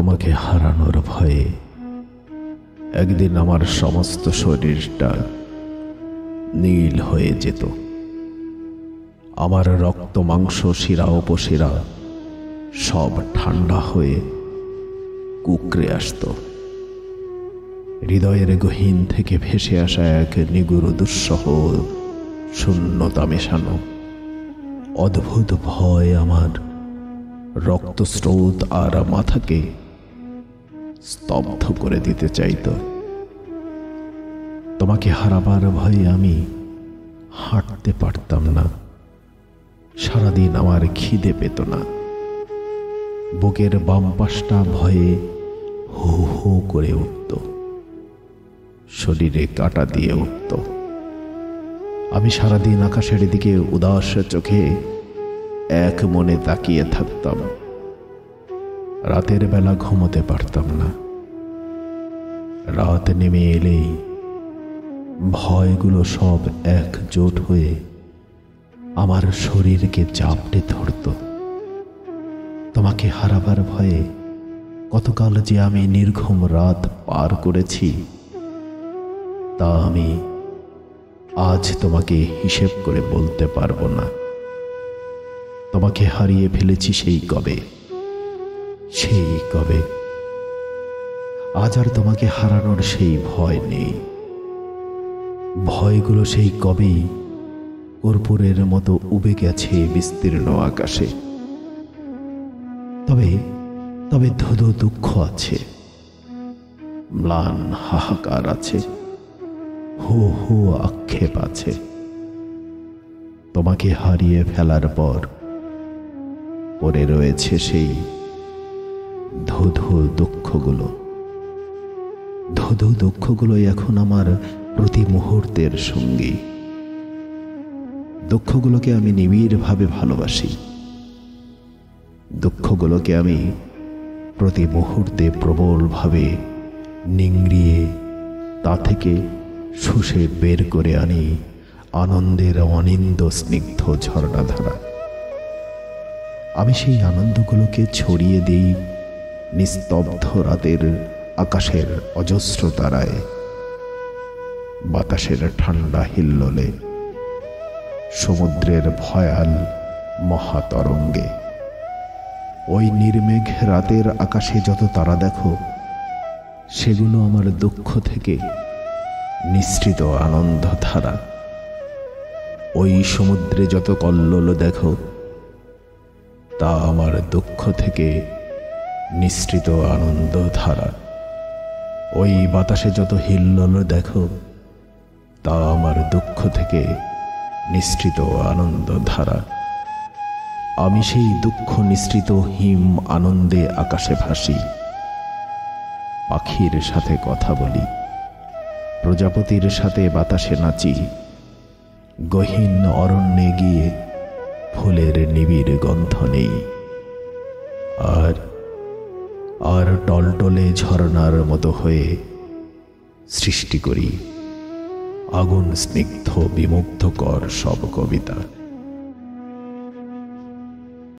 তোমাকে হারানোর ভয়ে একদিন আমার সমস্ত শরীরটা নীল হয়ে যেত। আমার রক্ত মাংস শিরা উপশিরা সব ঠান্ডা হয়ে কুঁকড়ে আসত। হৃদয়ের গহীন থেকে ভেসে আসা এক নিগুড় দুঃসহ শূন্যতা মেশানো অদ্ভুত ভয় আমার রক্তস্রোত আর মাথাকে স্তব্ধ করে দিতে চাইত। তোমাকে হারাবার ভয়ে আমি হাঁটতে পারতাম না। সারাদিন আমার খিদে পেত না। বুকের বাম পাশটা ভয়ে হু হু করে উঠত, শরীরে কাঁটা দিয়ে উঠত। আমি সারাদিন আকাশের দিকে উদাস চোখে এক মনে তাকিয়ে থাকতাম। রাতের বেলা ঘুমোতে পারতাম না। রাত নেমে এলেই ভয়গুলো সব একজোট হয়ে আমার শরীরকে চাপড়ে ধরত। তোমাকে হারাবার ভয়ে কতকাল যে আমি নির্ঘুম রাত পার করেছি তা আমি আজ তোমাকে হিসেব করে বলতে পারবো না। তোমাকে হারিয়ে ফেলেছি সেই কবে। আজ আর তোমাকে হারানোর সেই ভয় নেই। ভয়গুলো সেই কবেই কর্পূরের মতো উবে গেছে বিস্তীর্ণ আকাশে। তবে ধুধু দুঃখ আছে, ম্লান হাহাকার আছে, হু হু আক্ষেপ আছে। তোমাকে হারিয়ে ফেলার পর পড়ে রয়েছে সেই ধুধু দুঃখগুলো এখন আমার প্রতি মুহূর্তের সঙ্গী। দুঃখগুলোকে আমি নিবিড়ভাবে ভালোবাসি। দুঃখগুলোকে আমি প্রতি মুহূর্তে প্রবলভাবে নিংড়িয়ে তা থেকে শুষে বের করে আনি আনন্দের অনিন্দ স্নিগ্ধ ঝর্ণাধারা। আমি সেই আনন্দগুলোকে ছড়িয়ে দিই নিস্তব্ধ রাতের আকাশের অজস্র তারায়, বাতাসের ঠান্ডা হিল্লোলে, সমুদ্রের ভয়াল মহাতরঙ্গে। ওই নির্মেঘ রাতের আকাশে যত তারা দেখো সেগুলো আমার দুঃখ থেকে নিঃসৃত আনন্দধারা। ওই সমুদ্রে যত কল্লোল দেখো তা আমার দুঃখ থেকে নিঃসৃত আনন্দধারা। ওই বাতাসে যত হিল্লোল দেখো তা আমার দুঃখ থেকে নিঃসৃত আনন্দধারা। আমি সেই দুঃখ নিঃসৃত হিম আনন্দে আকাশে ভাসি, পাখির সাথে কথা বলি, প্রজাপতির সাথে বাতাসে নাচি, গহীন অরণ্যে গিয়ে ফুলের নিবিড় গন্ধ নেই, আর টলটলে ঝর্ণার মতো হয়ে সৃষ্টি করি আগুন স্নিগ্ধ বিমুগ্ধকর সব কবিতা।